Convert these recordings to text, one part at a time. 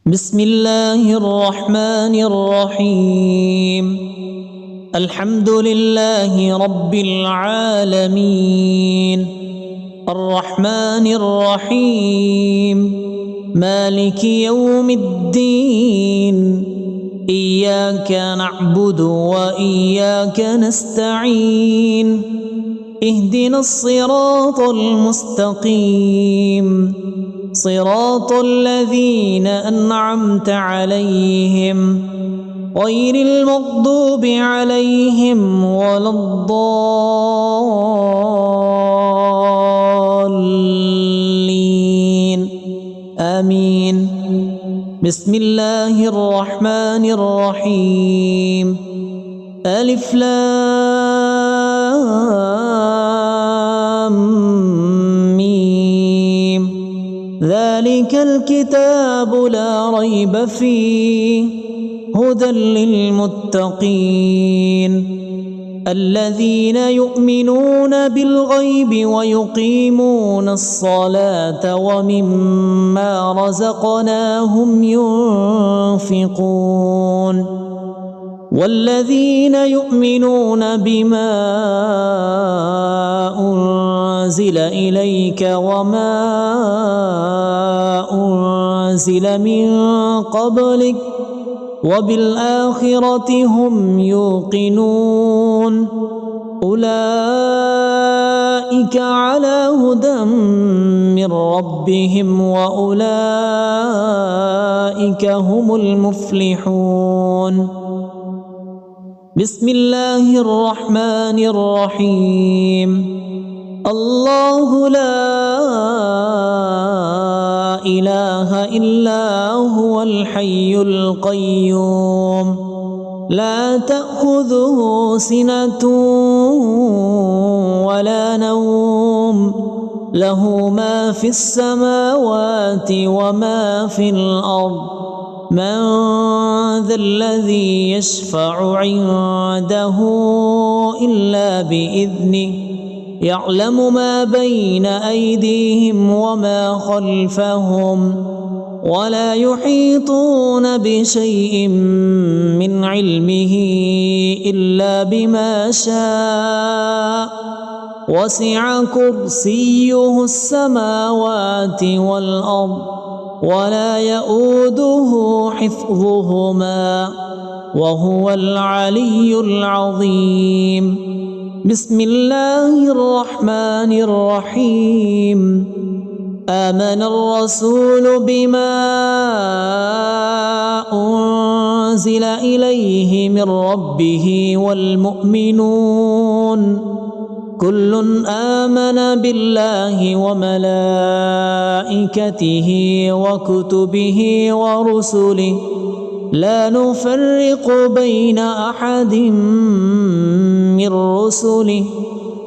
بسم الله الرحمن الرحيم. الحمد لله رب العالمين الرحمن الرحيم مالك يوم الدين إياك نعبد وإياك نستعين اهدنا الصراط المستقيم صراط الذين أنعمت عليهم غير المغضوب عليهم ولا الضالين آمين. بسم الله الرحمن الرحيم. ألف لام ذلك الكتاب لا ريب فيه هدى للمتقين الذين يؤمنون بالغيب ويقيمون الصلاة ومما رزقناهم ينفقون والذين يؤمنون بما أنزل إليك وما أنزل من قبلك وبالآخرة هم يوقنون أولئك على هدى من ربهم وأولئك هم المفلحون. بسم الله الرحمن الرحيم. الله لا إله إلا هو الحي القيوم لا تأخذه سنة ولا نوم له ما في السماوات وما في الأرض من ذا الذي يشفع عنده إلا بإذنه يعلم ما بين أيديهم وما خلفهم ولا يحيطون بشيء من علمه إلا بما شاء وسع كرسيه السماوات والأرض ولا يؤوده حفظهما وهو العلي العظيم. بسم الله الرحمن الرحيم. آمن الرسول بما أنزل إليه من ربه والمؤمنون كل آمن بالله وملائكته وكتبه ورسله لا نفرق بين أحد من رسله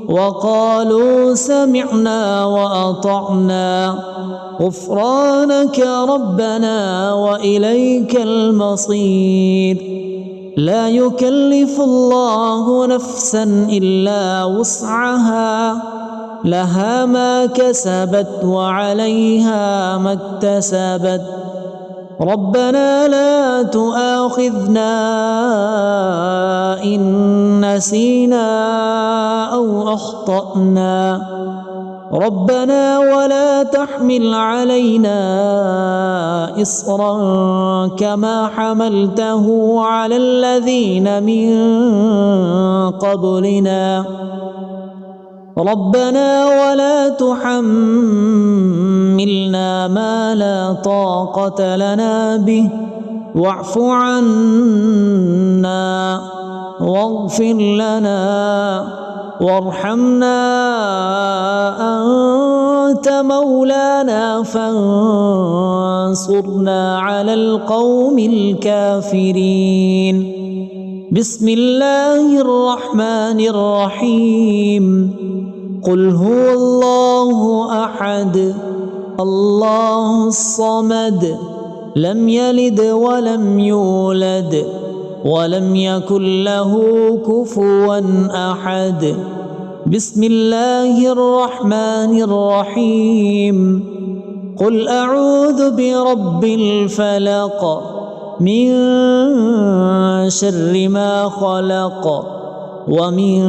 وقالوا سمعنا وأطعنا غفرانك ربنا وإليك المصير. لا يكلف الله نفسا إلا وسعها لها ما كسبت وعليها ما اكتسبت ربنا لا تؤاخذنا إن نسينا أو أخطأنا ربنا ولا تحمل علينا إصرا كما حملته على الذين من قبلنا ربنا ولا تحملنا ما لا طاقة لنا به واعف عنا واغفر لنا وارحمنا أنت مولانا فانصرنا على القوم الكافرين. بسم الله الرحمن الرحيم. قل هو الله أحد الله الصمد لم يلد ولم يولد ولم يكن له كفوا أحد. بسم الله الرحمن الرحيم. قل أعوذ برب الفلق من شر ما خلق ومن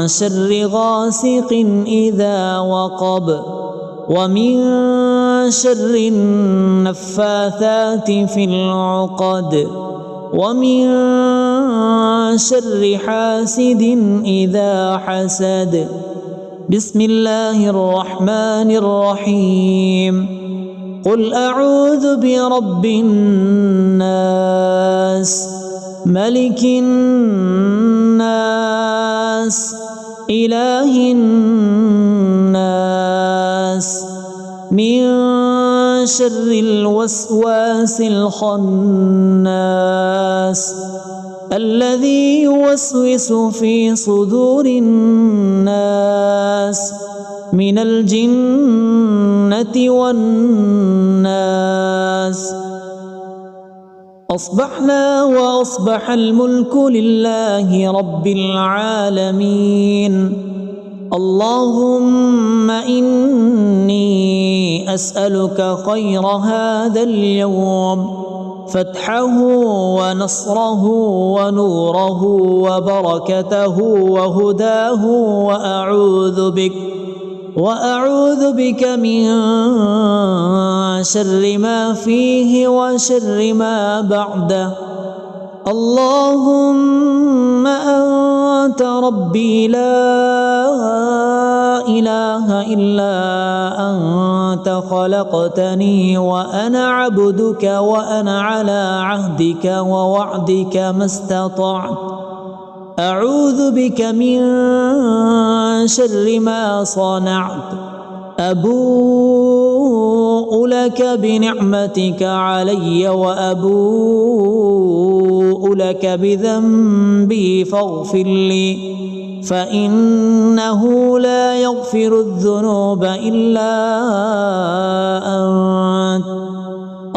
شر غاسق إذا وقب ومن شر النفاثات في العقد ومن شر حاسد إذا حسد. بسم الله الرحمن الرحيم. قل أعوذ برب الناس ملك الناس إله الناس من شر الوسواس الخناس الذي يوسوس في صدور الناس من الجنة والناس. أصبحنا وأصبح الملك لله رب العالمين. اللهم إني أسألك خير هذا اليوم، فتحه ونصره ونوره وبركته وهداه، وأعوذ بك من شر ما فيه وشر ما بعده. اللهم أنت ربي لا إله إلا أنت خلقتني وأنا عبدك وأنا على عهدك ووعدك ما استطعت. أعوذ بك من شر ما صنعت. أبوء لك بنعمتك علي وأبوء لك بذنبي فاغفر لي، فإنه لا يغفر الذنوب إلا أنت.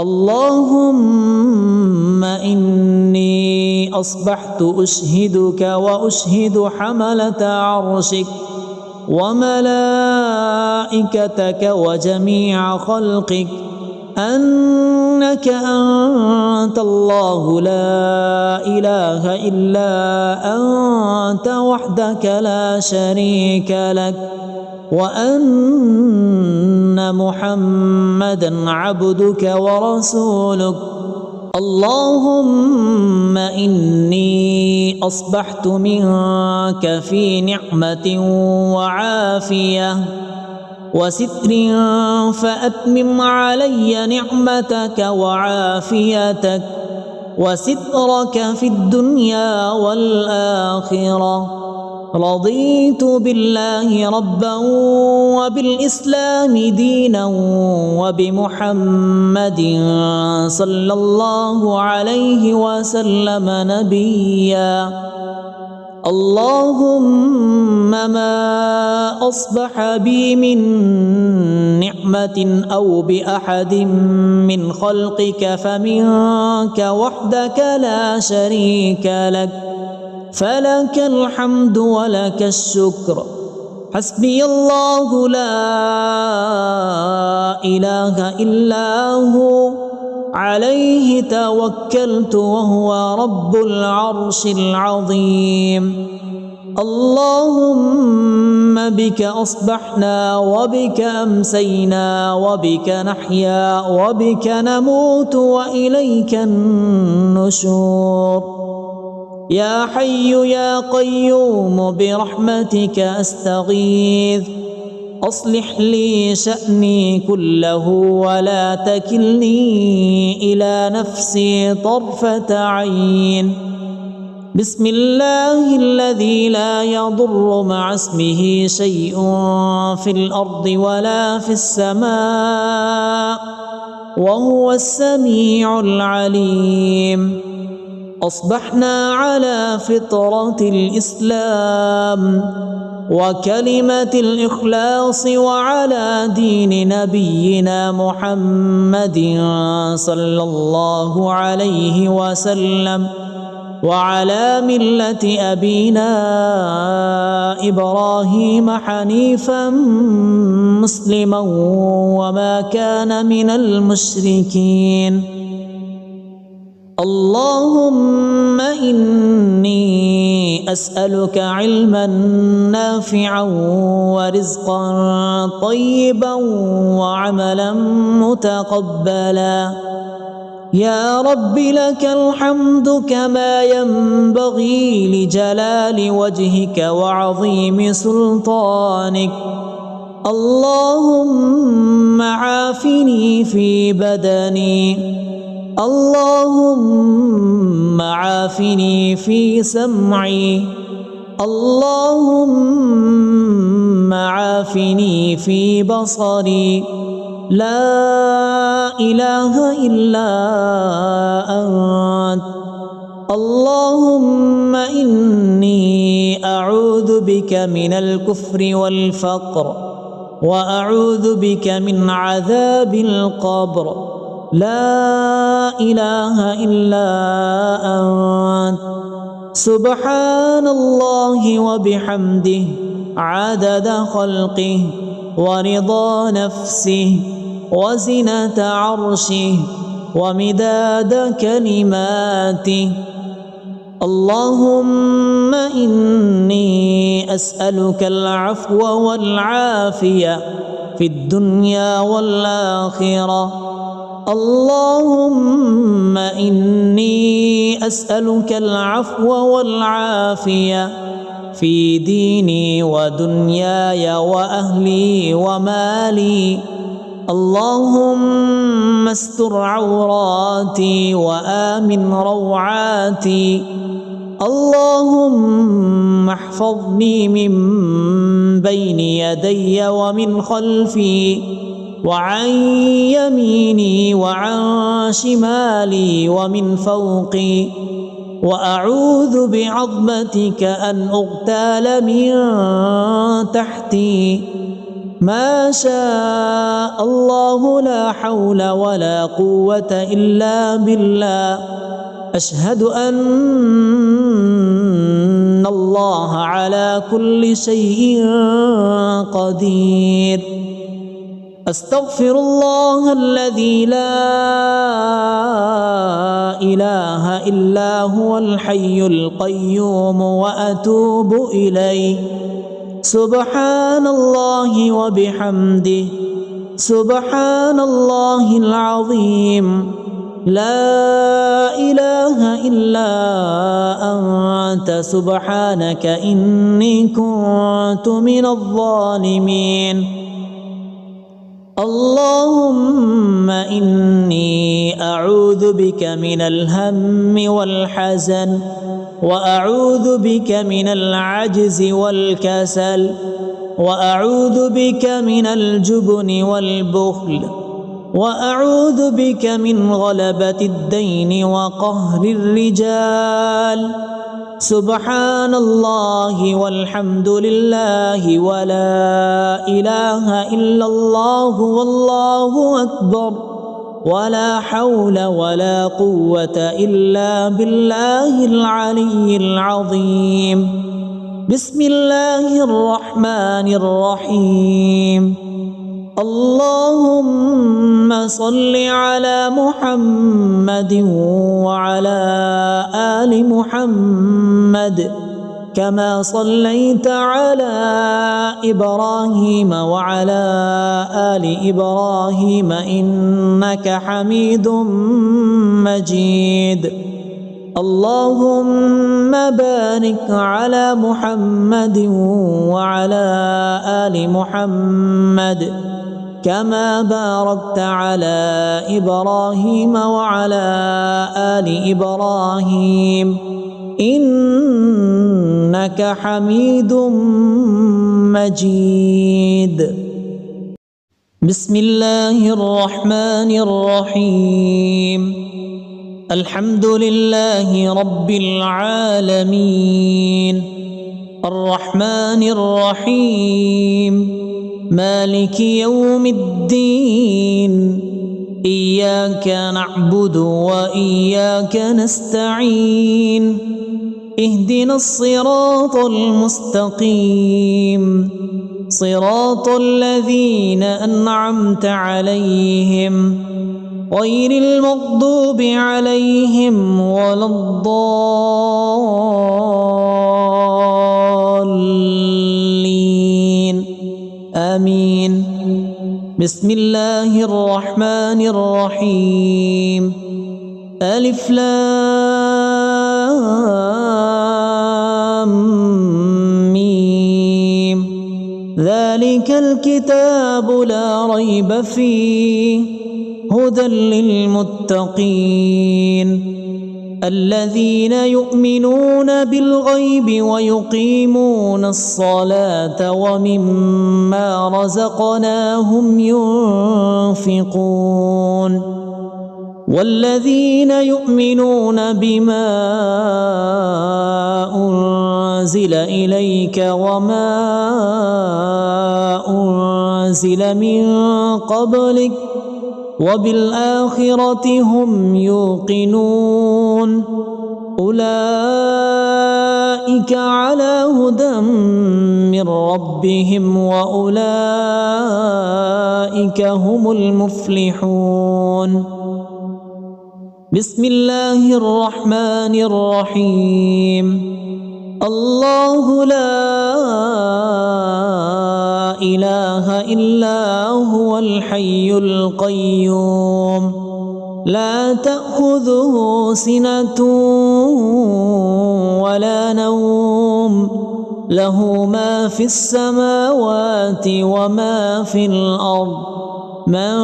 اللهم إني أصبحت أشهدك وأشهد حملة عرشك وملائكتك وجميع خلقك أنك أنت الله لا إله إلا أنت وحدك لا شريك لك، وأن محمدا عبدك ورسولك. اللهم إني أصبحت منك في نعمة وعافية وستر، فأتمم علي نعمتك وعافيتك وسترك في الدنيا والآخرة. رضيت بالله ربا وبالإسلام دينا وبمحمد صلى الله عليه وسلم نبيا. اللهم ما أصبح بي من نعمة أو بأحد من خلقك فمنك وحدك لا شريك لك، فلك الحمد ولك الشكر. حسبي الله لا إله إلا هو، عليه توكلت وهو رب العرش العظيم. اللهم بك أصبحنا وبك أمسينا وبك نحيا وبك نموت وإليك النشور. يا حي يا قيوم برحمتك أستغيث، أصلح لي شأني كله ولا تكلني إلى نفسي طرفة عين. بسم الله الذي لا يضر مع اسمه شيء في الأرض ولا في السماء وهو السميع العليم. أصبحنا على فطرة الإسلام وكلمة الإخلاص وعلى دين نبينا محمد صلى الله عليه وسلم، وعلى ملة أبينا إبراهيم حنيفا مسلما وما كان من المشركين. اللهم إني أسألك علما نافعا ورزقا طيبا وعملا متقبلا. يا رب لك الحمد كما ينبغي لجلال وجهك وعظيم سلطانك. اللهم عافني في بدني، اللهم عافني في سمعي، اللهم عافني في بصري. لا إله إلا أنت. اللهم إني أعوذ بك من الكفر والفقر، وأعوذ بك من عذاب القبر. لا إله إلا أنت. سبحان الله وبحمده عدد خلقه ورضا نفسه وزنة عرشه ومداد كلماته. اللهم إني أسألك العفو والعافية في الدنيا والآخرة. اللهم إني أسألك العفو والعافية في ديني ودنياي وأهلي ومالي. اللهم استر عوراتي وآمن روعاتي. اللهم احفظني من بين يدي ومن خلفي وعن يميني وعن شمالي ومن فوقي. وأعوذ بعظمتك أن أغتال من تحتي. ما شاء الله لا حول ولا قوة إلا بالله. أشهد أن الله على كل شيء قدير. أستغفر الله الذي لا إله إلا هو الحي القيوم وأتوب إليه. سبحان الله وبحمده سبحان الله العظيم. لا إله إلا أنت سبحانك إني كنت من الظالمين. اللهم إني أعوذ بك من الهم والحزن، وأعوذ بك من العجز والكسل، وأعوذ بك من الجبن والبخل، وأعوذ بك من غلبة الدين وقهر الرجال. سبحان الله والحمد لله ولا إله إلا الله والله أكبر، ولا حول ولا قوة إلا بالله العلي العظيم. بسم الله الرحمن الرحيم. اللهم صل على محمد وعلى آل محمد كما صليت على إبراهيم وعلى آل إبراهيم إنك حميد مجيد. اللهم بارك على محمد وعلى آل محمد كما باركت على إبراهيم وعلى آل إبراهيم إنك حميد مجيد. بسم الله الرحمن الرحيم. الحمد لله رب العالمين الرحمن الرحيم مالك يوم الدين إياك نعبد وإياك نستعين اهدنا الصراط المستقيم صراط الذين أنعمت عليهم غير المغضوب عليهم ولا الضالين آمين. بسم الله الرحمن الرحيم. ألف لام ميم ذلك الكتاب لا ريب فيه هدى للمتقين الذين يؤمنون بالغيب ويقيمون الصلاة ومما رزقناهم ينفقون والذين يؤمنون بما أنزل إليك وما أنزل من قبلك وبالآخرة هم يوقنون أولئك على هدى من ربهم وأولئك هم المفلحون. بسم الله الرحمن الرحيم. الله لا إله إلا هو الحي القيوم لا تأخذه سنة ولا نوم له ما في السماوات وما في الأرض من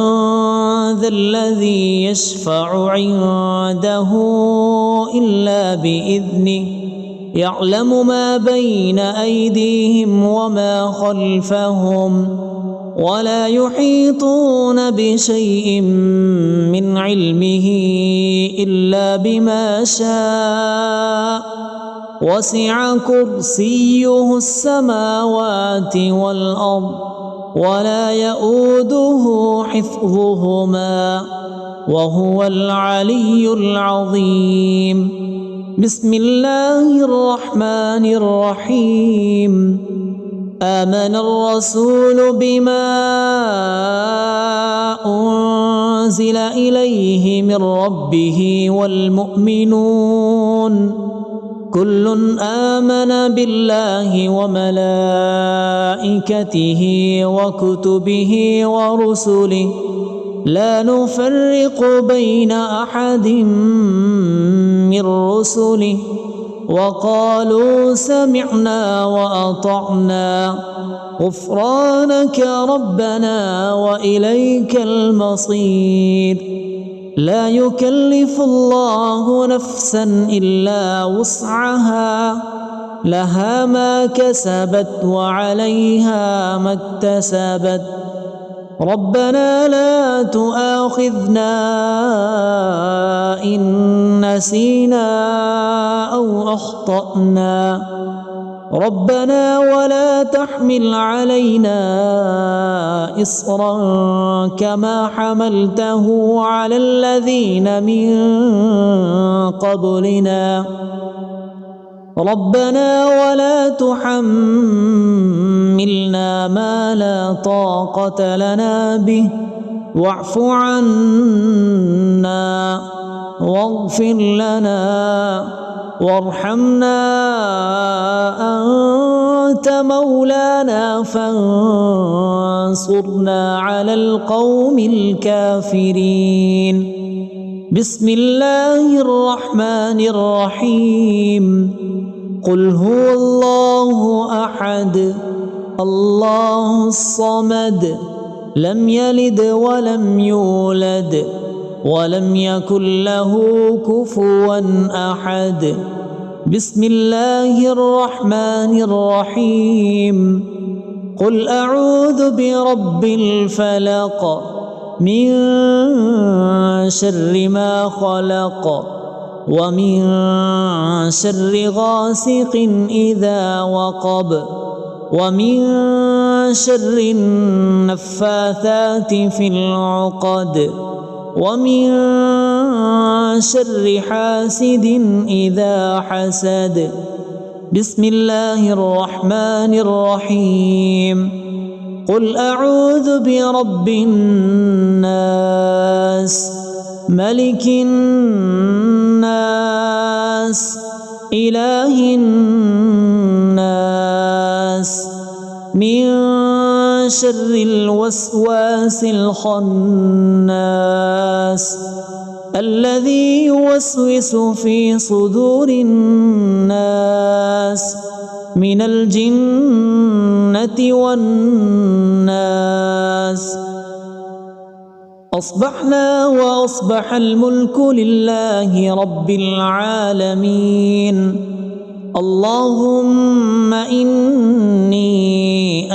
ذا الذي يشفع عنده إلا بإذنه يعلم ما بين أيديهم وما خلفهم ولا يحيطون بشيء من علمه إلا بما شاء وسع كرسيه السماوات والأرض ولا يؤوده حفظهما وهو العلي العظيم. بسم الله الرحمن الرحيم. آمن الرسول بما أنزل إليه من ربه والمؤمنون كل آمن بالله وملائكته وكتبه ورسله لا نفرق بين أحد من رسله وقالوا سمعنا وأطعنا غفرانك ربنا وإليك المصير. لا يكلف الله نفسا إلا وسعها لها ما كسبت وعليها ما اكتسبت ربنا لا تؤاخذنا إن نسينا أو أخطأنا ربنا ولا تحمل علينا إصرا كما حملته على الذين من قبلنا ربنا ولا تحملنا ما لا طاقة لنا به واعف عنا واغفر لنا وارحمنا أنت مولانا فانصرنا على القوم الكافرين. بسم الله الرحمن الرحيم. قل هو الله أحد الله الصمد لم يلد ولم يولد ولم يكن له كفوا أحد. بسم الله الرحمن الرحيم. قل أعوذ برب الفلق من شر ما خلق ومن شر غاسق إذا وقب ومن شر النفاثات في العقد ومن شر حاسد إذا حسد. بسم الله الرحمن الرحيم. قل أعوذ برب الناس ملك الناس إله الناس من شر الوسواس الخناس الذي يوسوس في صدور الناس من الجنة والناس. أصبحنا وأصبح الملك لله رب العالمين. اللهم إني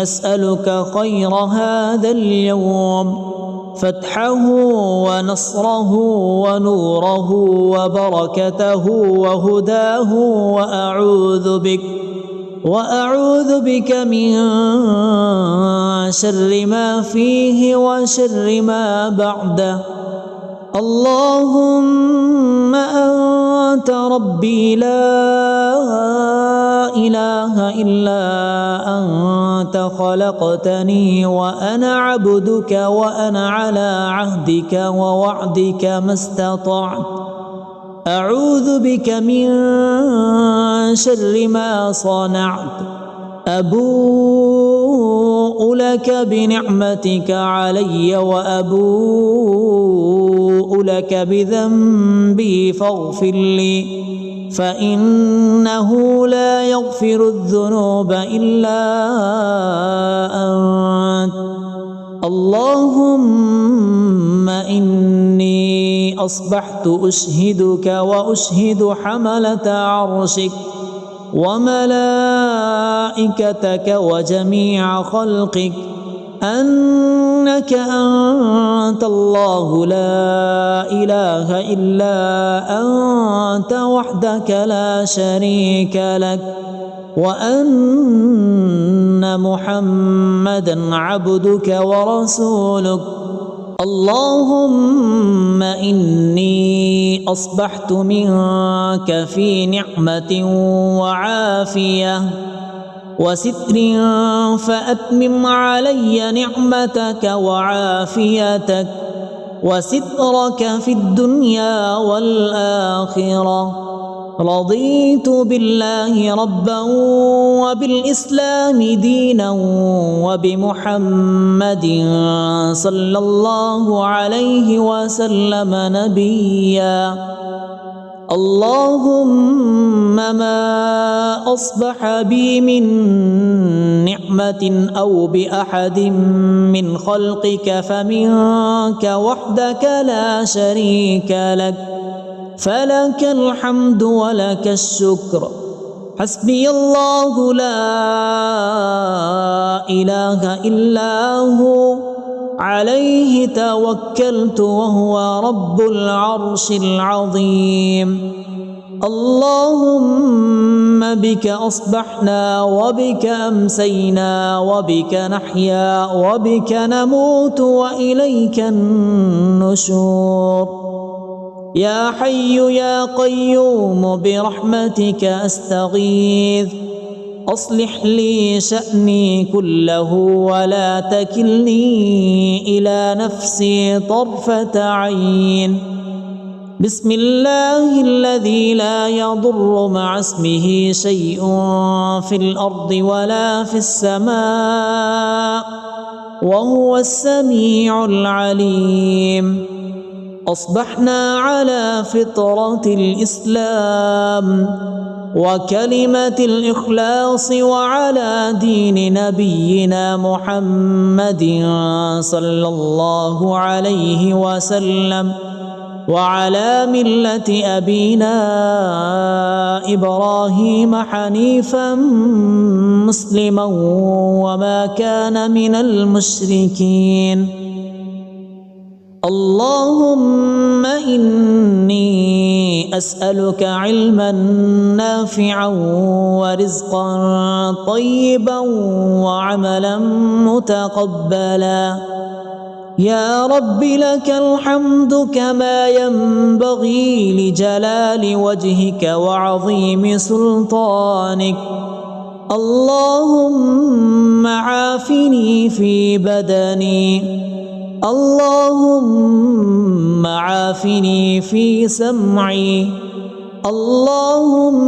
أسألك خير هذا اليوم، فتحه ونصره ونوره وبركته وهداه، وأعوذ بك من شر ما فيه وشر ما بعده. اللهم أنت ربي لا إله إلا أنت، خلقتني وأنا عبدك وأنا على عهدك ووعدك ما استطعت. أعوذ بك من شر ما صنعت. أبوء لك بنعمتك علي وأبوء لك بذنبي فاغفر لي، فإنه لا يغفر الذنوب إلا أنت. اللهم إني أصبحت أشهدك وأشهد حملة عرشك وملائكتك وجميع خلقك أنك أنت الله لا إله إلا أنت وحدك لا شريك لك، وأن محمدا عبدك ورسولك. اللهم إني أصبحت منك في نعمة وعافية وستر، فأتمم علي نعمتك وعافيتك وسترك في الدنيا والآخرة. رضيت بالله ربا وبالإسلام دينا وبمحمد صلى الله عليه وسلم نبيا. اللهم ما أصبح بي من نعمة أو بأحد من خلقك فمنك وحدك لا شريك لك، فلك الحمد ولك الشكر. حسبي الله لا إله إلا هو، عليه توكلت وهو رب العرش العظيم. اللهم بك أصبحنا وبك أمسينا وبك نحيا وبك نموت وإليك النشور. يا حي يا قيوم برحمتك أستغيث، أصلح لي شأني كله ولا تكلني إلى نفسي طرفة عين. بسم الله الذي لا يضر مع اسمه شيء في الأرض ولا في السماء، وهو السميع العليم. أصبحنا على فطرة الإسلام وكلمة الإخلاص وعلى دين نبينا محمد صلى الله عليه وسلم وعلى ملة أبينا إبراهيم حنيفا مسلما وما كان من المشركين. اللهم إني أسألك علما نافعا ورزقا طيبا وعملا متقبلا. يا رب لك الحمد كما ينبغي لجلال وجهك وعظيم سلطانك. اللهم عافني في بدني، اللهم عافني في سمعي، اللهم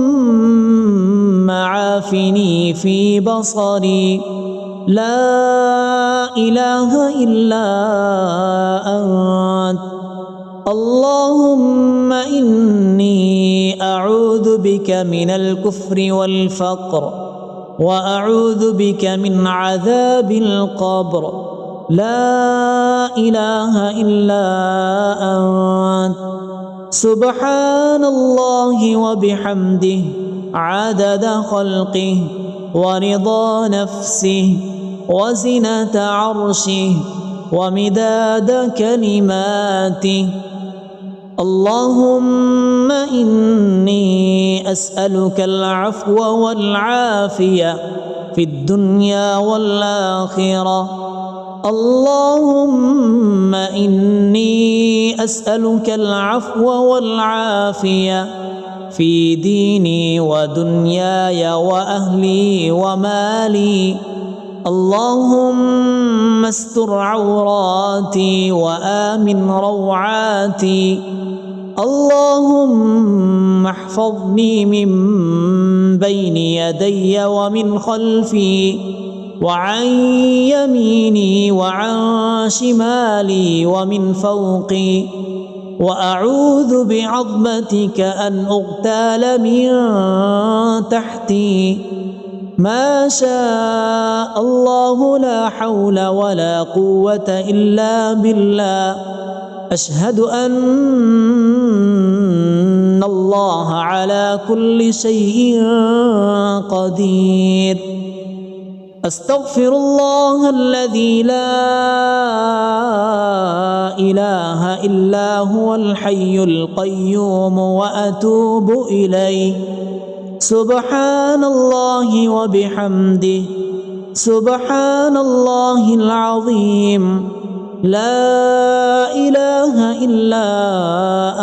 عافني في بصري. لا إله إلا أنت. اللهم إني أعوذ بك من الكفر والفقر، وأعوذ بك من عذاب القبر. لا إله إلا أنت. سبحان الله وبحمده عدد خلقه ورضا نفسه وزنة عرشه ومداد كلماته. اللهم إني أسألك العفو والعافية في الدنيا والآخرة. اللهم إني أسألك العفو والعافية في ديني ودنياي وأهلي ومالي. اللهم استر عوراتي وآمن روعاتي. اللهم احفظني من بين يدي ومن خلفي وعن يميني وعن شمالي ومن فوقي، وأعوذ بعظمتك أن أغتال من تحتي. ما شاء الله لا حول ولا قوة إلا بالله. أشهد أن الله على كل شيء قدير. أستغفر الله الذي لا إله إلا هو الحي القيوم وأتوب إليه. سبحان الله وبحمده سبحان الله العظيم. لا إله إلا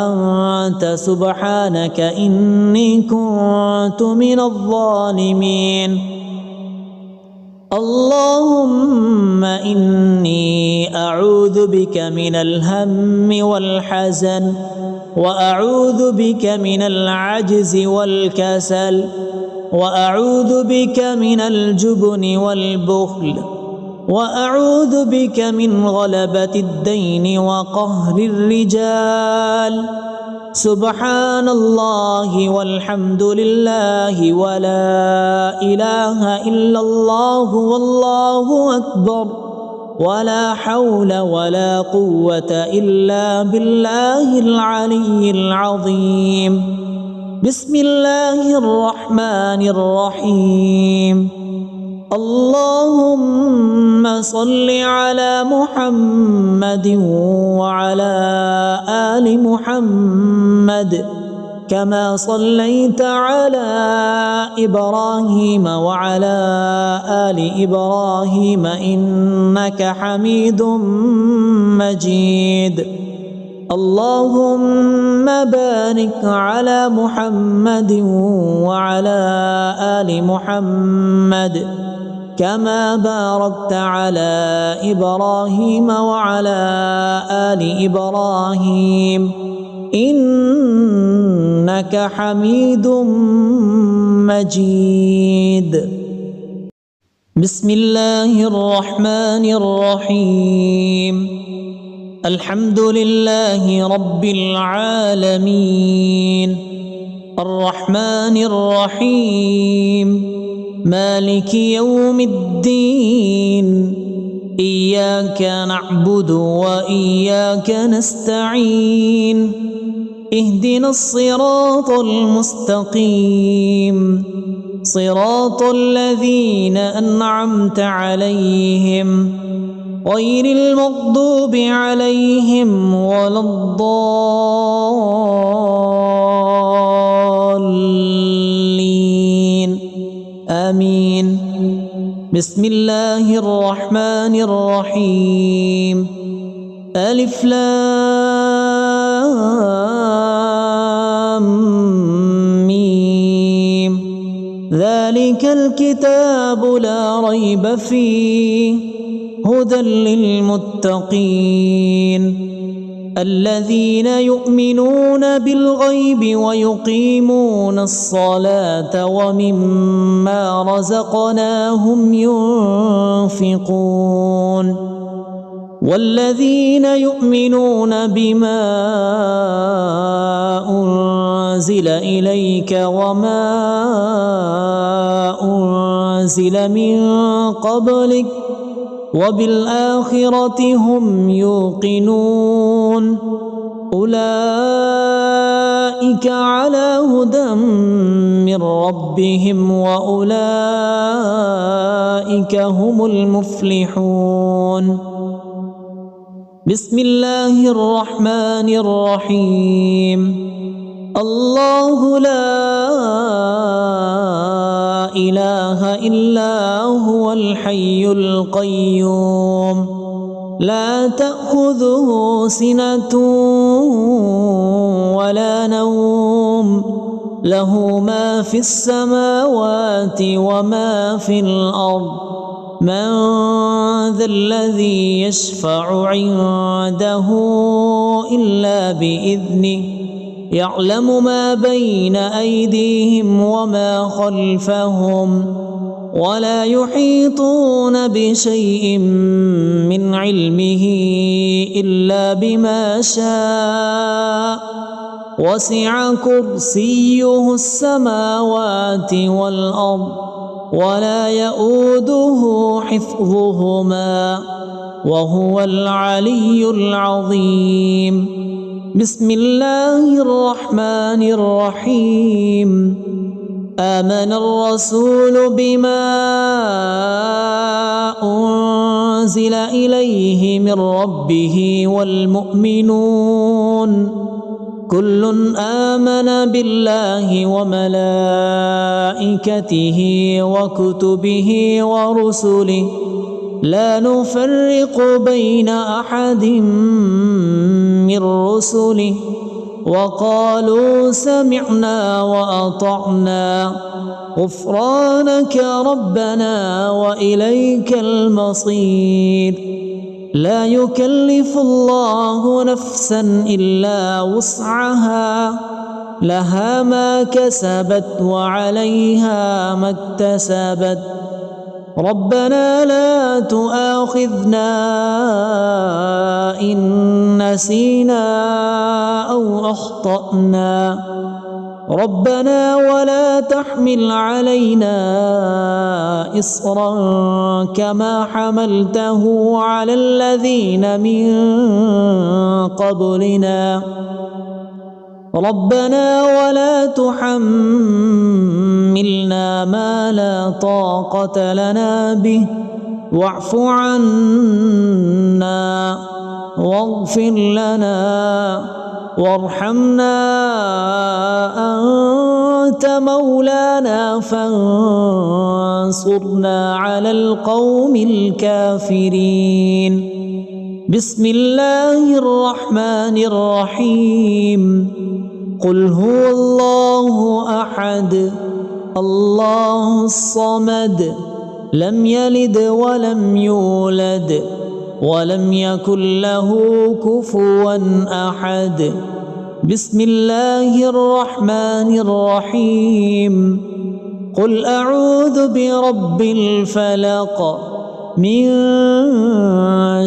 أنت سبحانك إني كنت من الظالمين. اللهم إني أعوذ بك من الهم والحزن، وأعوذ بك من العجز والكسل، وأعوذ بك من الجبن والبخل، وأعوذ بك من غلبة الدين وقهر الرجال. سبحان الله والحمد لله ولا إله إلا الله والله أكبر، ولا حول ولا قوة إلا بالله العلي العظيم. بسم الله الرحمن الرحيم. اللهم صل على محمد وعلى آل محمد كما صليت على إبراهيم وعلى آل إبراهيم إنك حميد مجيد. اللهم بارك على محمد وعلى آل محمد كما باركت على إبراهيم وعلى آل إبراهيم إنك حميد مجيد. بسم الله الرحمن الرحيم. الحمد لله رب العالمين، الرحمن الرحيم، مالك يوم الدين. إياك نعبد وإياك نستعين. اهدنا الصراط المستقيم، صراط الذين أنعمت عليهم غير المغضوب عليهم ولا الضالين. آمين. بسم الله الرحمن الرحيم. ألف لام ميم ذلك الكتاب لا ريب فيه هدى للمتقين الذين يؤمنون بالغيب ويقيمون الصلاة ومما رزقناهم ينفقون والذين يؤمنون بما أنزل إليك وما أنزل من قبلك وبالآخرة هم يوقنون أولئك على هدى من ربهم وأولئك هم المفلحون بسم الله الرحمن الرحيم الله لا إله إلا هو الحي القيوم لا تأخذه سنة ولا نوم له ما في السماوات وما في الأرض من ذا الذي يشفع عنده إلا بإذنه يعلم ما بين أيديهم وما خلفهم ولا يحيطون بشيء من علمه إلا بما شاء وسع كرسيه السماوات والأرض ولا يؤوده حفظهما وهو العلي العظيم بسم الله الرحمن الرحيم آمن الرسول بما أنزل إليه من ربه والمؤمنون كل آمن بالله وملائكته وكتبه ورسله لا نفرق بين أحد من رسله وقالوا سمعنا وأطعنا غفرانك ربنا وإليك المصير لا يكلف الله نفسا إلا وسعها لها ما كسبت وعليها ما اكتسبت ربنا لا تؤاخذنا إن نسينا أو أخطأنا ربنا ولا تحمل علينا إصرا كما حملته على الذين من قبلنا ربنا ولا تحملنا ما لا طاقة لنا به واعف عنا واغفر لنا وارحمنا أنت مولانا فانصرنا على القوم الكافرين بسم الله الرحمن الرحيم قل هو الله أحد الله الصمد لم يلد ولم يولد ولم يكن له كفوا أحد بسم الله الرحمن الرحيم قل أعوذ برب الفلق من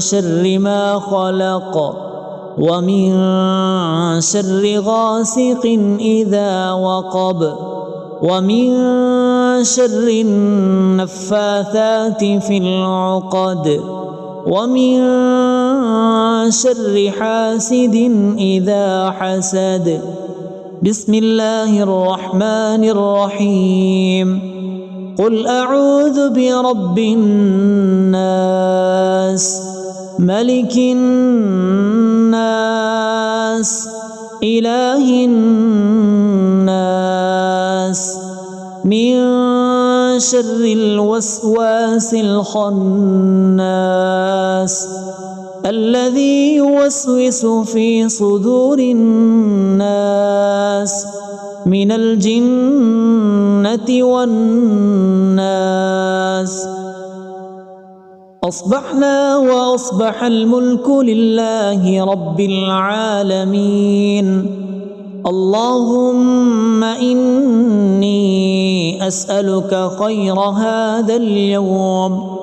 شر ما خلق ومن شر غاسق إذا وقب ومن شر النفاثات في العقد ومن شر حاسد إذا حسد بسم الله الرحمن الرحيم قل أعوذ برب الناس ملك الناس إله الناس من شر الوسواس الخناس الذي يوسوس في صدور الناس من الجنة والناس. أصبحنا وأصبح الملك لله رب العالمين. اللهم إني أسألك خير هذا اليوم،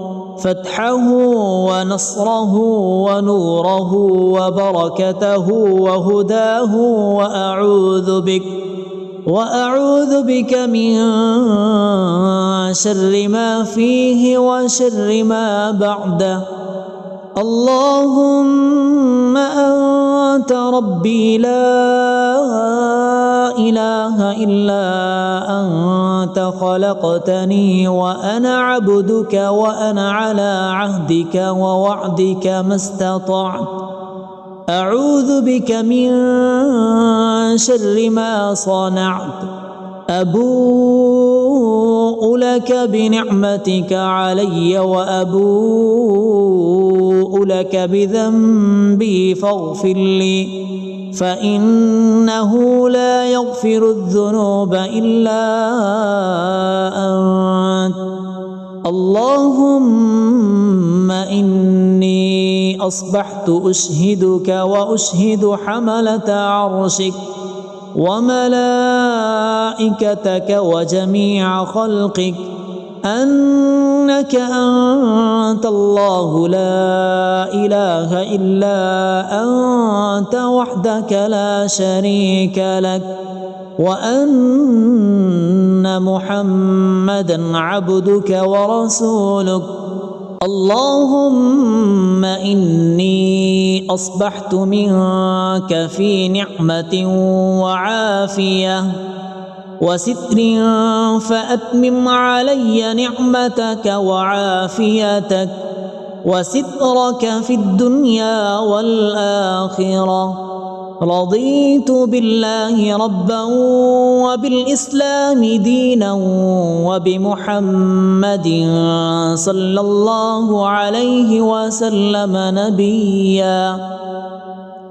فتحه ونصره ونوره وبركته وهداه، وأعوذ بك من شر ما فيه وشر ما بعده. اللهم أنت ربي لا إله إلا أنت، خلقتني وأنا عبدك، وأنا على عهدك ووعدك ما استطعت. أعوذ بك من شر ما صنعت. أبوء لك بنعمتك علي وأبوء لك بذنبي فاغفر لي، فإنه لا يغفر الذنوب إلا أنت. اللهم إني أصبحت أشهدك وأشهد حملة عرشك وملائكتك وجميع خلقك أنك أنت الله لا إله إلا أنت وحدك لا شريك لك، وأن محمدا عبدك ورسولك. اللهم إني أصبحت منك في نعمة وعافية وستر، فأتمم علي نعمتك وعافيتك وسترك في الدنيا والآخرة. رضيت بالله ربا وبالإسلام دينا وبمحمد صلى الله عليه وسلم نبيا.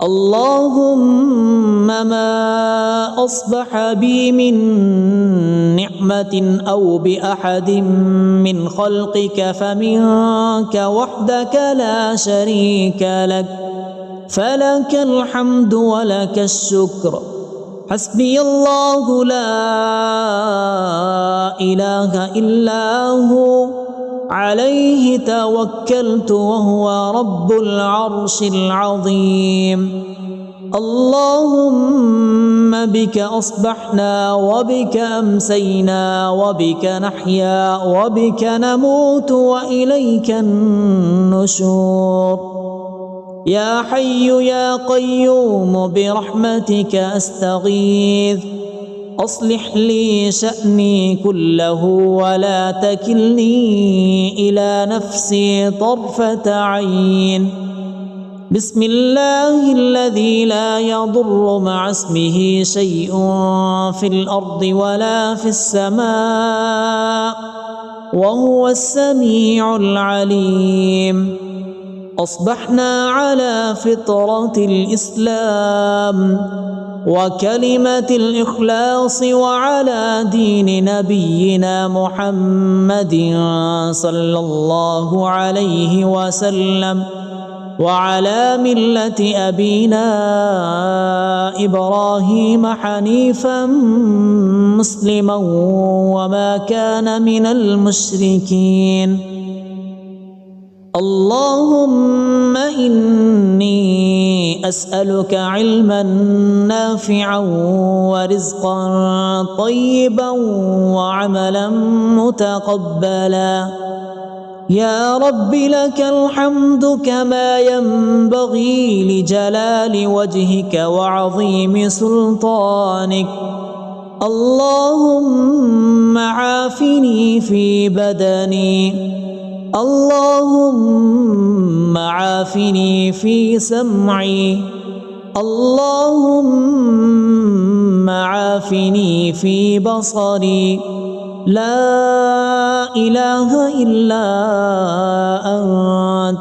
اللهم ما أصبح بي من نعمة أو بأحد من خلقك فمنك وحدك لا شريك لك، فلك الحمد ولك الشكر. حسبي الله لا إله إلا هو، عليه توكلت وهو رب العرش العظيم. اللهم بك أصبحنا وبك أمسينا وبك نحيا وبك نموت وإليك النشور. يا حي يا قيوم برحمتك أستغيث، أصلح لي شأني كله ولا تكلني إلى نفسي طرفة عين. بسم الله الذي لا يضر مع اسمه شيء في الأرض ولا في السماء وهو السميع العليم. أصبحنا على فطرة الإسلام وكلمة الإخلاص وعلى دين نبينا محمد صلى الله عليه وسلم وعلى ملة أبينا إبراهيم حنيفا مسلما وما كان من المشركين. اللهم إني أسألك علما نافعا ورزقا طيبا وعملا متقبلا. يا رب لك الحمد كما ينبغي لجلال وجهك وعظيم سلطانك. اللهم عافني في بدني، اللهم عافني في سمعي، اللهم عافني في بصري. لا إله إلا أنت.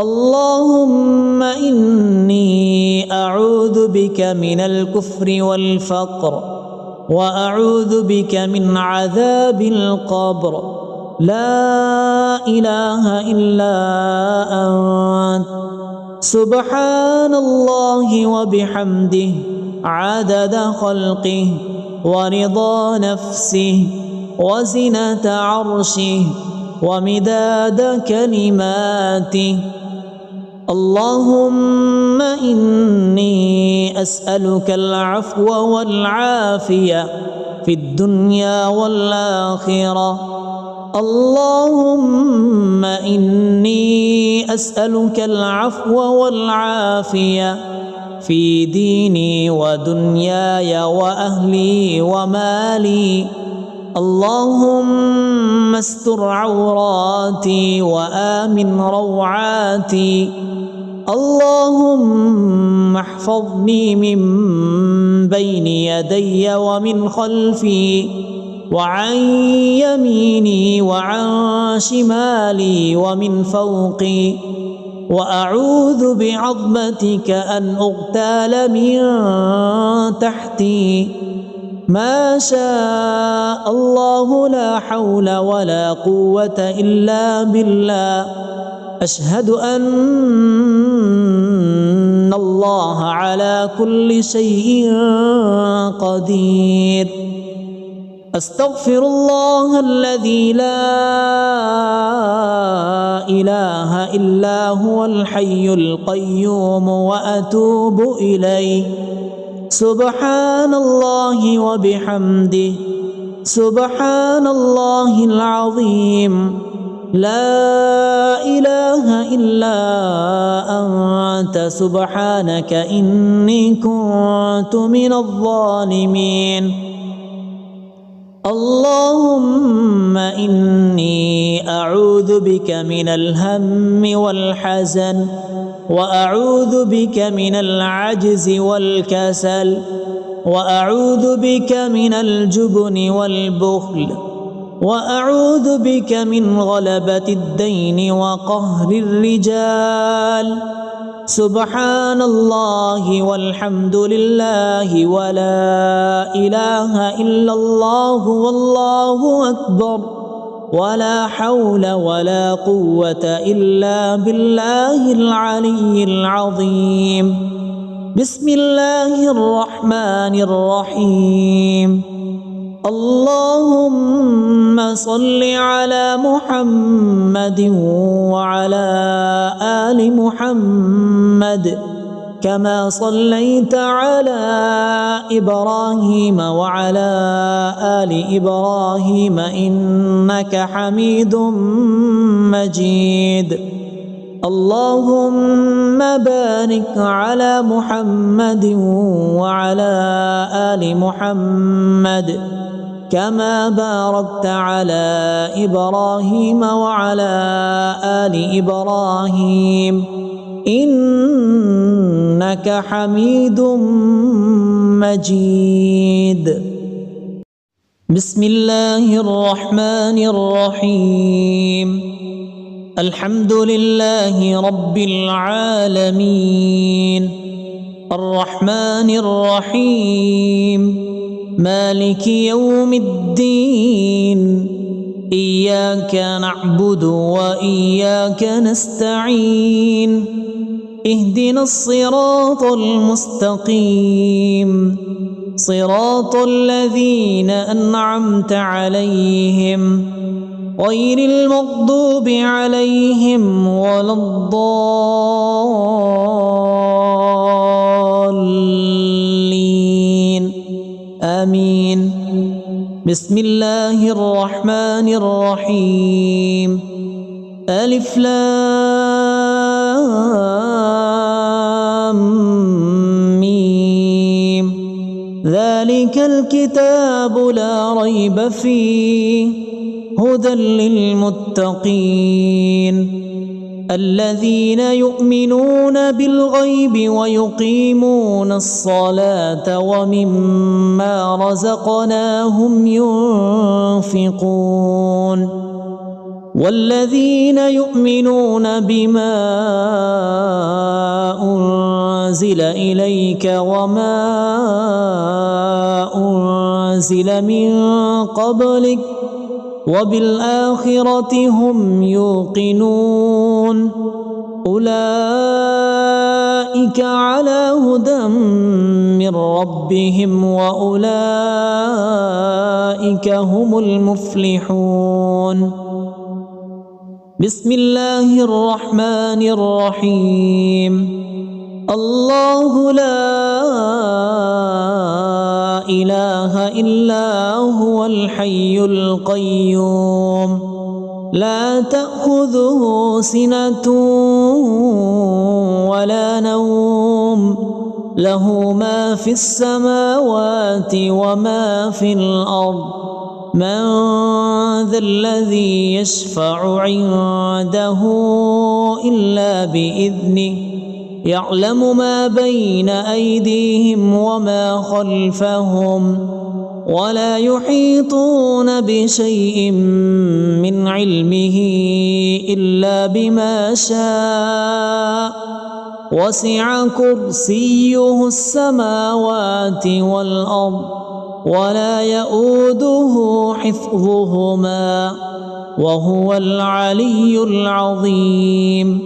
اللهم إني أعوذ بك من الكفر والفقر وأعوذ بك من عذاب القبر لا إله إلا أنت سبحان الله وبحمده عدد خلقه ورضا نفسه وزنة عرشه ومداد كلماته. اللهم إني أسألك العفو والعافية في الدنيا والآخرة. اللهم إني أسألك العفو والعافية في ديني ودنياي وأهلي ومالي. اللهم استر عوراتي وآمن روعاتي. اللهم احفظني من بين يدي ومن خلفي وعن يميني وعن شمالي ومن فوقي، وأعوذ بعظمتك أن أغتال من تحتي. ما شاء الله لا حول ولا قوة إلا بالله. أشهد أن الله على كل شيء قدير. أستغفر الله الذي لا إله إلا هو الحي القيوم وأتوب إليه. سبحان الله وبحمده سبحان الله العظيم. لا إله إلا أنت سبحانك إني كنت من الظالمين. اللهم إني أعوذ بك من الهم والحزن وأعوذ بك من العجز والكسل وأعوذ بك من الجبن والبخل وأعوذ بك من غلبة الدين وقهر الرجال. سبحان الله والحمد لله ولا إله إلا الله والله أكبر ولا حول ولا قوة إلا بالله العلي العظيم. بسم الله الرحمن الرحيم. اللهم صل على محمد وعلى آل محمد كما صليت على إبراهيم وعلى آل إبراهيم إنك حميد مجيد. اللهم بارك على محمد وعلى آل محمد كما باركت على إبراهيم وعلى آل إبراهيم إنك حميد مجيد. بسم الله الرحمن الرحيم. الحمد لله رب العالمين الرحمن الرحيم مالك يوم الدين. إياك نعبد وإياك نستعين. اهدنا الصراط المستقيم صراط الذين أنعمت عليهم غير المغضوب عليهم ولا الضالين آمين. بسم الله الرحمن الرحيم. ألف لام ميم. ذلك الكتاب لا ريب فيه هدى للمتقين الذين يؤمنون بالغيب ويقيمون الصلاة ومما رزقناهم ينفقون والذين يؤمنون بما أنزل إليك وما أنزل من قبلك وبالآخرة هم يوقنون أولئك على هدى من ربهم وأولئك هم المفلحون. بسم الله الرحمن الرحيم. الله لا إله إلا هو الحي القيوم لا تأخذه سنة ولا نوم له ما في السماوات وما في الأرض من ذا الذي يشفع عنده إلا بإذنه يعلم ما بين أيديهم وما خلفهم ولا يحيطون بشيء من علمه إلا بما شاء وسع كرسيه السماوات والأرض ولا يؤوده حفظهما وهو العلي العظيم.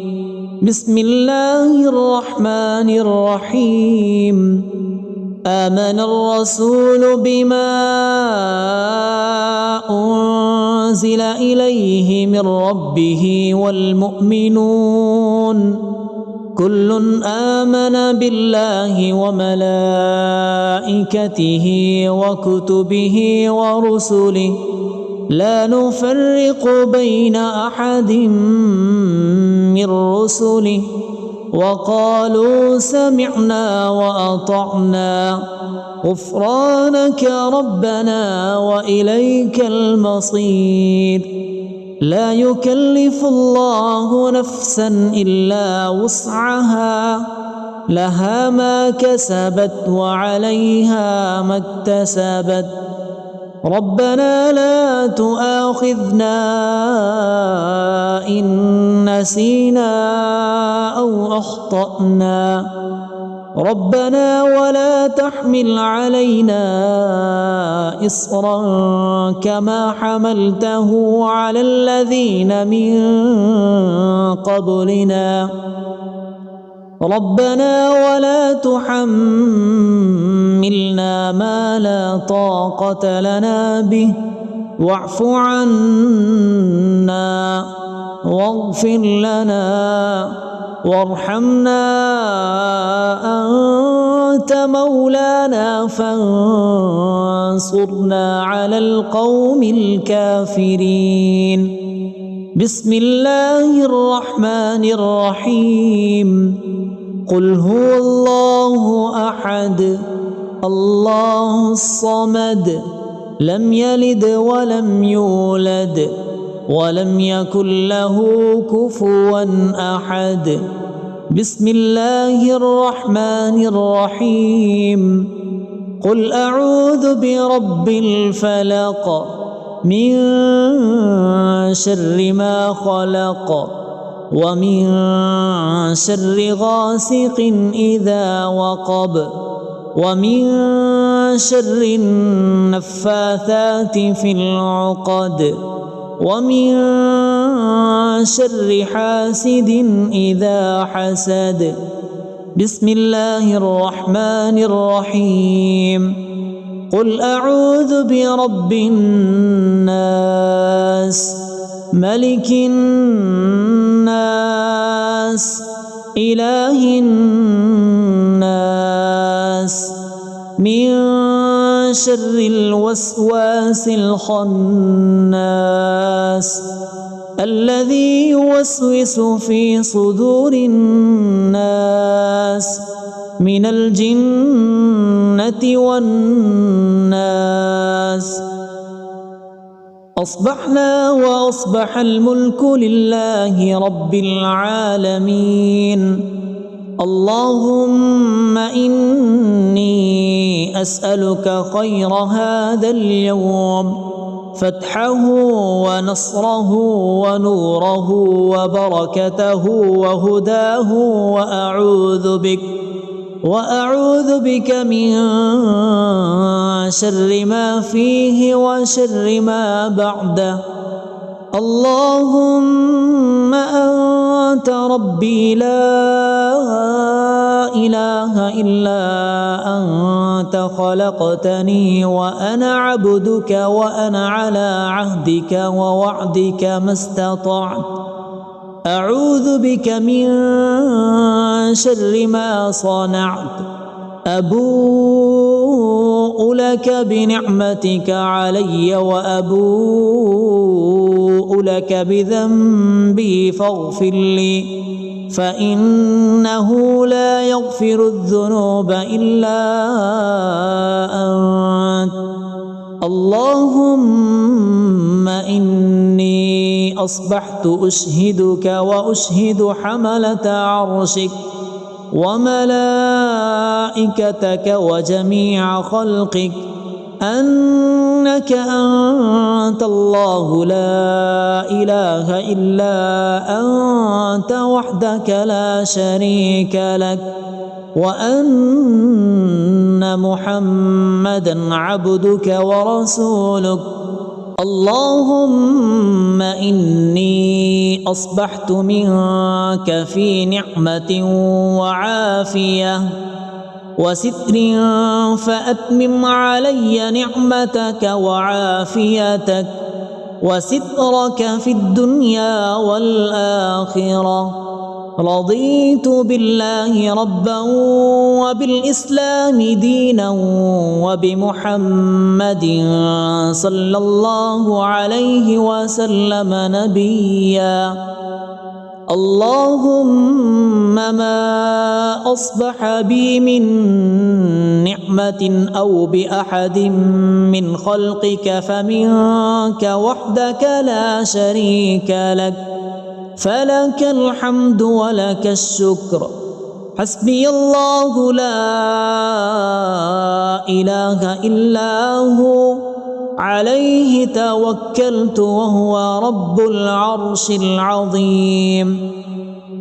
بسم الله الرحمن الرحيم. آمن الرسول بما أنزل إليه من ربه والمؤمنون كل آمن بالله وملائكته وكتبه ورسله لا نفرق بين أحد من رسله وقالوا سمعنا وأطعنا غفرانك ربنا وإليك المصير. لا يكلف الله نفسا إلا وسعها لها ما كسبت وعليها ما اكتسبت ربنا لا تؤاخذنا إن نسينا أو أخطأنا ربنا ولا تحمل علينا إصرا كما حملته على الذين من قبلنا ربنا ولا تحملنا ما لا طاقة لنا به واعف عنا واغفر لنا وارحمنا أنت مولانا فانصرنا على القوم الكافرين. بسم الله الرحمن الرحيم. قل هو الله أحد الله الصمد لم يلد ولم يولد ولم يكن له كفوا أحد. بسم الله الرحمن الرحيم. قل أعوذ برب الفلق من شر ما خلق ومن شر غاسق إذا وقب ومن شر النفاثات في العقد ومن شر حاسد إذا حسد. بسم الله الرحمن الرحيم. قل أعوذ برب الناس ملك الناس إله الناس من شر الوسواس الخناس الذي يوسوس في صدور الناس من الجنة والناس. أصبحنا وأصبح الملك لله رب العالمين. اللهم إني أسألك خير هذا اليوم فتحه ونصره ونوره وبركته وهداه، وأعوذ بك من شر ما فيه وشر ما بعده. اللهم أنت ربي لا إله إلا أنت، خلقتني وأنا عبدك وأنا على عهدك ووعدك ما استطعت. أعوذ بك من شر ما صنعت. أبوء لك بنعمتك علي وأبوء لك بذنبي فاغفر لي، فإنه لا يغفر الذنوب إلا أنت. اللهم إني أصبحت أشهدك وأشهد حملة عرشك وملائكتك وجميع خلقك أنك أنت الله لا إله إلا أنت وحدك لا شريك لك، وأن محمدا عبدك ورسولك. اللهم إني أصبحت منك في نعمة وعافية وستر، فأتمم علي نعمتك وعافيتك وسترك في الدنيا والآخرة. رضيت بالله ربا وبالإسلام دينا وبمحمد صلى الله عليه وسلم نبيا. اللهم ما أصبح بي من نعمة أو بأحد من خلقك فمنك وحدك لا شريك لك، فلك الحمد ولك الشكر. حسبي الله لا إله إلا هو، عليه توكلت وهو رب العرش العظيم.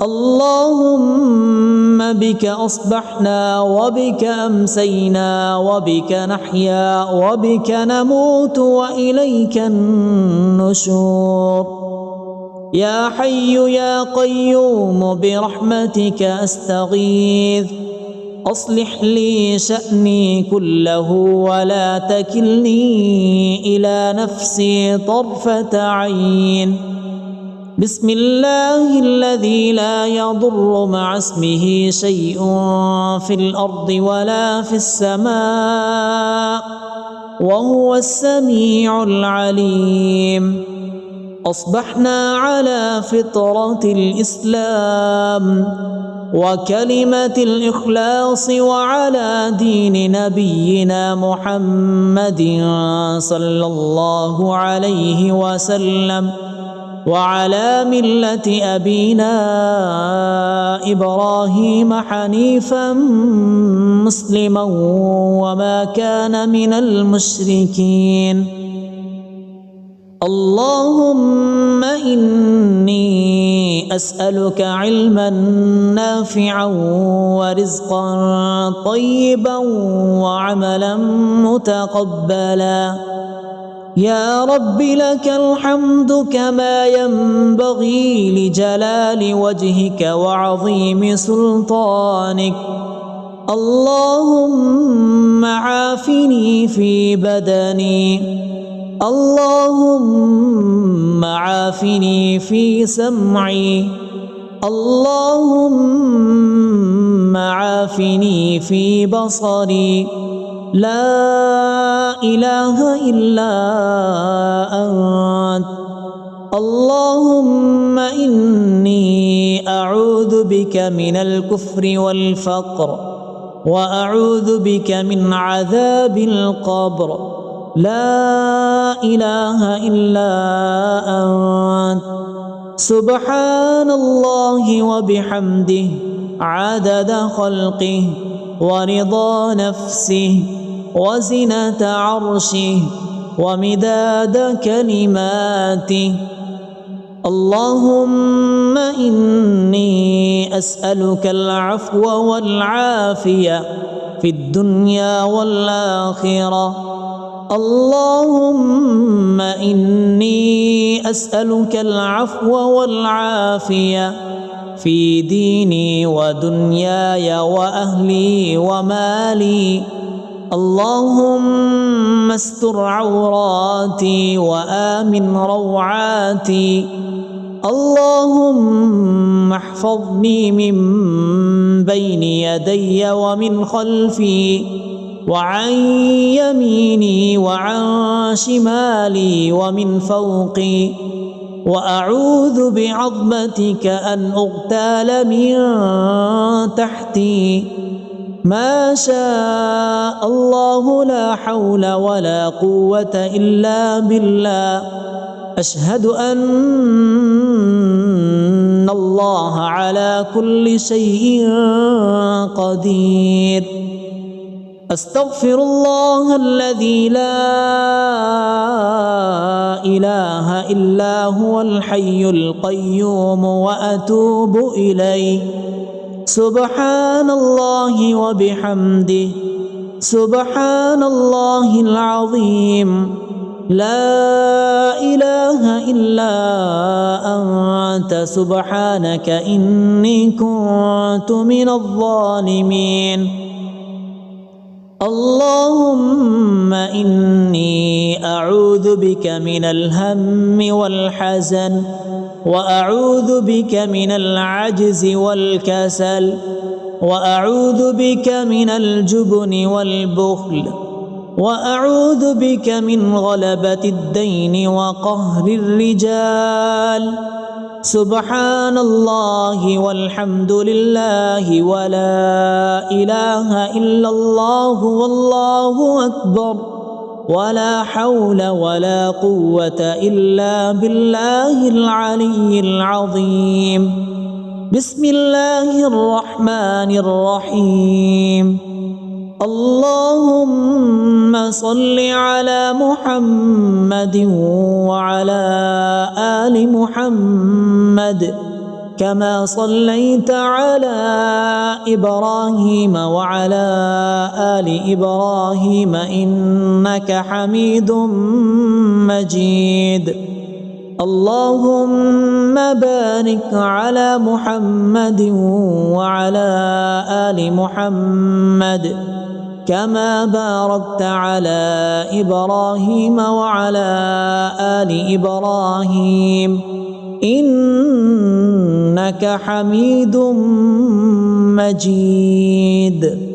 اللهم بك أصبحنا وبك أمسينا وبك نحيا وبك نموت وإليك النشور. يا حي يا قيوم برحمتك أستغيث، أصلح لي شأني كله ولا تكلني إلى نفسي طرفة عين. بسم الله الذي لا يضر مع اسمه شيء في الأرض ولا في السماء وهو السميع العليم. أصبحنا على فطرة الإسلام وكلمة الإخلاص وعلى دين نبينا محمد صلى الله عليه وسلم وعلى ملة أبينا إبراهيم حنيفا مسلما وما كان من المشركين. اللهم إني أسألك علما نافعا ورزقا طيبا وعملا متقبلا. يا رب لك الحمد كما ينبغي لجلال وجهك وعظيم سلطانك. اللهم عافني في بدني، اللهم عافني في سمعي، اللهم عافني في بصري. لا إله إلا أنت. اللهم إني أعوذ بك من الكفر والفقر وأعوذ بك من عذاب القبر. لا إله إلا أنت. سبحان الله وبحمده عدد خلقه ورضا نفسه وزنة عرشه ومداد كلماته. اللهم إني أسألك العفو والعافية في الدنيا والآخرة. اللهم إني أسألك العفو والعافية في ديني ودنياي وأهلي ومالي. اللهم استر عوراتي وآمن روعاتي. اللهم احفظني من بين يدي ومن خلفي وعن يميني وعن شمالي ومن فوقي، وأعوذ بعظمتك أن أغتال من تحتي. ما شاء الله لا حول ولا قوة إلا بالله. أشهد أن الله على كل شيء قدير. أستغفر الله الذي لا إله إلا هو الحي القيوم وأتوب إليه. سبحان الله وبحمده، سبحان الله العظيم. لا إله إلا أنت سبحانك إني كنت من الظالمين. اللهم إني أعوذ بك من الهم والحزن، وأعوذ بك من العجز والكسل، وأعوذ بك من الجبن والبخل، وأعوذ بك من غلبة الدين وقهر الرجال. سبحان الله والحمد لله ولا إله إلا الله والله أكبر، ولا حول ولا قوة إلا بالله العلي العظيم. بسم الله الرحمن الرحيم. اللهم صل على محمد وعلى آل محمد كما صليت على إبراهيم وعلى آل إبراهيم إنك حميد مجيد. اللهم بارك على محمد وعلى آل محمد كما باركت على إبراهيم وعلى آل إبراهيم إنك حميد مجيد.